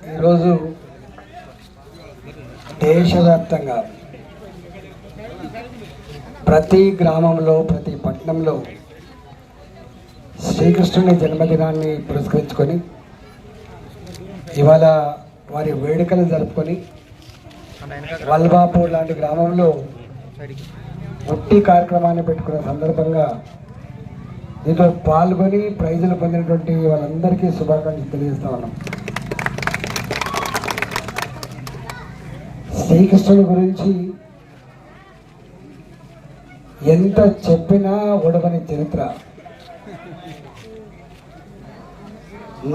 ఈరోజు దేశవ్యాప్తంగా ప్రతి గ్రామంలో ప్రతి పట్టణంలో శ్రీకృష్ణుని జన్మదినాన్ని పురస్కరించుకొని ఇవాళ వారి వేడుకలు జరుపుకొని వల్బాపూర్ లాంటి గ్రామంలో ఉట్టి కార్యక్రమాన్ని పెట్టుకున్న సందర్భంగా దీంట్లో పాల్గొని ప్రైజులు పొందినటువంటి వాళ్ళందరికీ శుభాకాంక్షలు తెలియజేస్తా ఉన్నాం. శ్రీకృష్ణుని గురించి ఎంత చెప్పినా ఒడవని చరిత్ర.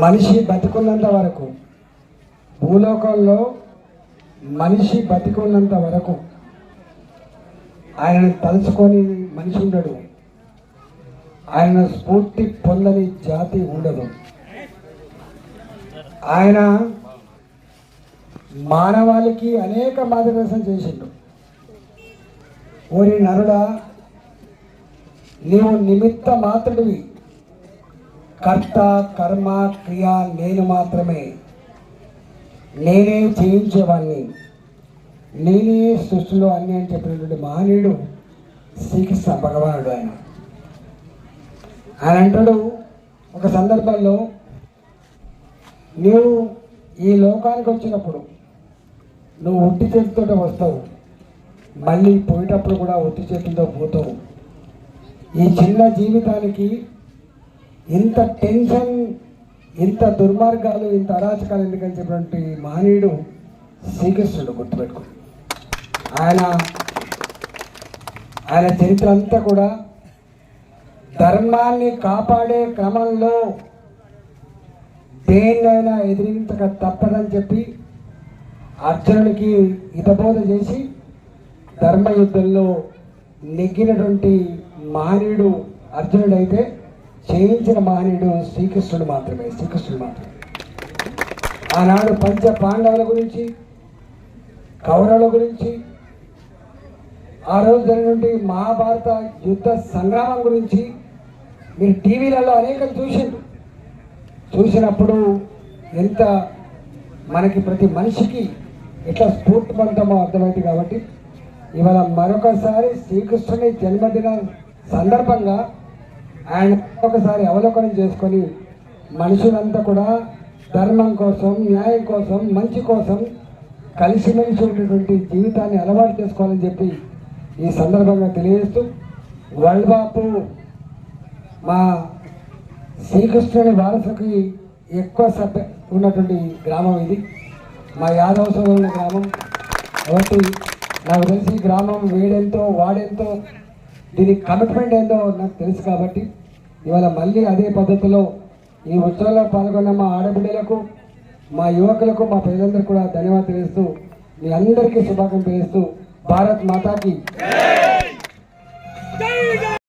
మనిషి బతికున్నంత వరకు, భూలోకంలో మనిషి బతికున్నంత వరకు ఆయనను తలుచుకొని మనిషి ఉండడు, ఆయన స్ఫూర్తి పొందని జాతి ఉండదు. ఆయన మానవాళికి అనేక మార్గదర్శనం చేసిండు. ఓరి నరుడా, నీవు నిమిత్త మాత్రుడివి, కర్త కర్మ క్రియ నేను మాత్రమే, నేనే చేయించేవాడిని, నేనే సృష్టిలో అన్ని అని చెప్పినటువంటి మహనీయుడు శ్రీకృష్ణ భగవానుడు. ఆయన అంటాడు ఒక సందర్భంలో, నీవు ఈ లోకానికి వచ్చినప్పుడు నువ్వు ఒట్టి చేతితో వస్తావు, మళ్ళీ పోయేటప్పుడు కూడా ఒట్టి చేతులతో పోతావు. ఈ చిన్న జీవితానికి ఇంత టెన్షన్, ఇంత దుర్మార్గాలు, ఇంత అరాచకాలు ఎందుకని చెప్పినటువంటి మహనీయుడు శ్రీకృష్ణుడు. గుర్తుపెట్టుకో, ఆయన చరిత్ర అంతా కూడా ధర్మాన్ని కాపాడే క్రమంలో దేన్నైనా ఎదిరించక తప్పదని చెప్పి అర్జునుడికి హితబోధ చేసి ధర్మయుద్ధంలో నెగ్గినటువంటి మహనీయుడు అర్జునుడైతే చేయించిన మహనీయుడు శ్రీకృష్ణుడు మాత్రమే. ఆనాడు పంచ పాండవుల గురించి, కౌరవుల గురించి, ఆ రోజు జరిగినటువంటి మహాభారత యుద్ధ సంగ్రామం గురించి మీరు టీవీలలో అనేకం చూసినప్పుడు ఎంత మనకి ప్రతి మనిషికి ఎట్లా స్ఫూర్తి పొందుతామో అర్థమైంది. కాబట్టి ఇవాళ మరొకసారి శ్రీకృష్ణుని జన్మదిన సందర్భంగా ఆయన ఒకసారి అవలోకనం చేసుకొని మనుషులంతా కూడా ధర్మం కోసం, న్యాయం కోసం, మంచి కోసం కలిసిమెలిసి ఉండేటువంటి జీవితాన్ని అలవాటు చేసుకోవాలని చెప్పి ఈ సందర్భంగా తెలియజేస్తూ, వల్బాపూర్ మా శ్రీకృష్ణుని వారసుకి ఎక్కువ ఉన్నటువంటి గ్రామం ఇది. మా యాదవ సోదరుల గ్రామం కాబట్టి నాకు తెలిసి గ్రామం వేడెంతో వాడెంతో, దీనికి కమిట్మెంట్ ఏందో నాకు తెలుసు. కాబట్టి ఇవాళ మళ్ళీ అదే పద్ధతిలో ఈ ఉత్సవంలో పాల్గొన్న మా ఆడబిడ్డలకు, మా యువకులకు, మా ప్రజలందరికీ కూడా ధన్యవాదాలు తెలియజేస్తూ, మీ అందరికీ శుభాకాంక్షలు తెలియజేస్తూ, భారత్ మాతాకి